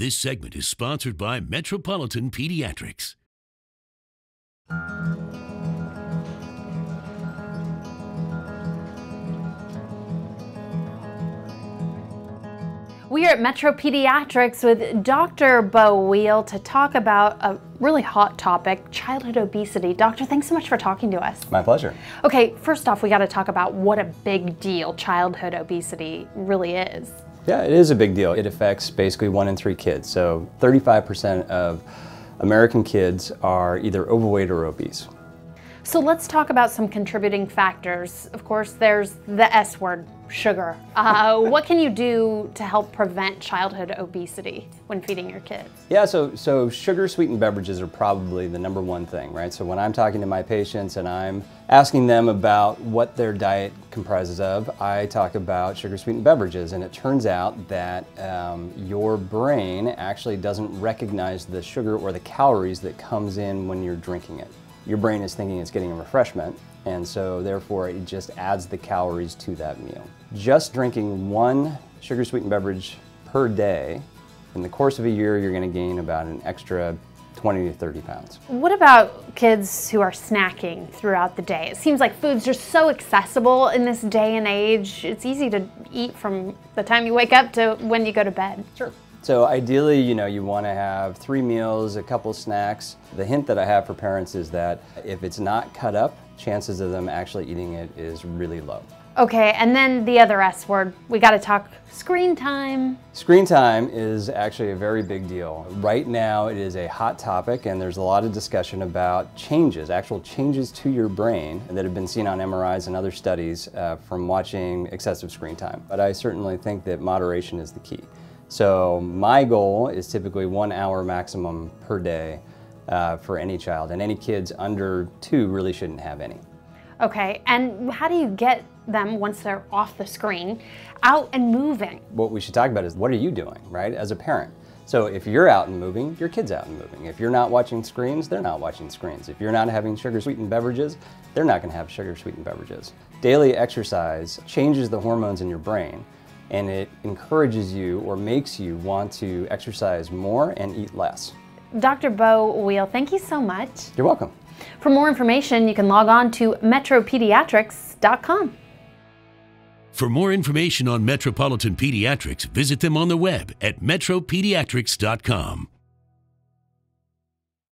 This segment is sponsored by Metropolitan Pediatrics. We are at Metro Pediatrics with Dr. Weill to talk about a really hot topic, childhood obesity. Doctor, thanks so much for talking to us. My pleasure. Okay, first off, we got to talk about what a big deal childhood obesity really is. Yeah, it is a big deal. It affects basically 1 in 3 kids. So 35% of American kids are either overweight or obese. So let's talk about some contributing factors. Of course, there's the S word, sugar. What can you do to help prevent childhood obesity when feeding your kids? Yeah, so sugar-sweetened beverages are probably the #1 thing, right? So when I'm talking to my patients and I'm asking them about what their diet comprises of, I talk about sugar-sweetened beverages, and it turns out that your brain actually doesn't recognize the sugar or the calories that comes in when you're drinking it. Your brain is thinking it's getting a refreshment, and so therefore it just adds the calories to that meal. Just drinking 1 sugar-sweetened beverage per day, in the course of a year, you're going to gain about an extra 20 to 30 pounds. What about kids who are snacking throughout the day? It seems like food's just so accessible in this day and age. It's easy to eat from the time you wake up to when you go to bed. Sure. So ideally, you want to have 3 meals, a couple snacks. The hint that I have for parents is that if it's not cut up, chances of them actually eating it is really low. Okay, and then the other S word, we got to talk screen time. Screen time is actually a very big deal. Right now it is a hot topic, and there's a lot of discussion about changes, actual changes to your brain that have been seen on MRIs and other studies from watching excessive screen time. But I certainly think that moderation is the key. So my goal is typically 1 hour maximum per day for any child, and any kids under 2 really shouldn't have any. Okay, and how do you get them, once they're off the screen, out and moving? What we should talk about is, what are you doing, right, as a parent? So if you're out and moving, your kid's out and moving. If you're not watching screens, they're not watching screens. If you're not having sugar-sweetened beverages, they're not going to have sugar-sweetened beverages. Daily exercise changes the hormones in your brain, and it encourages you or makes you want to exercise more and eat less. Dr. Weill, thank you so much. You're welcome. For more information, you can log on to metropediatrics.com. For more information on Metropolitan Pediatrics, visit them on the web at metropediatrics.com.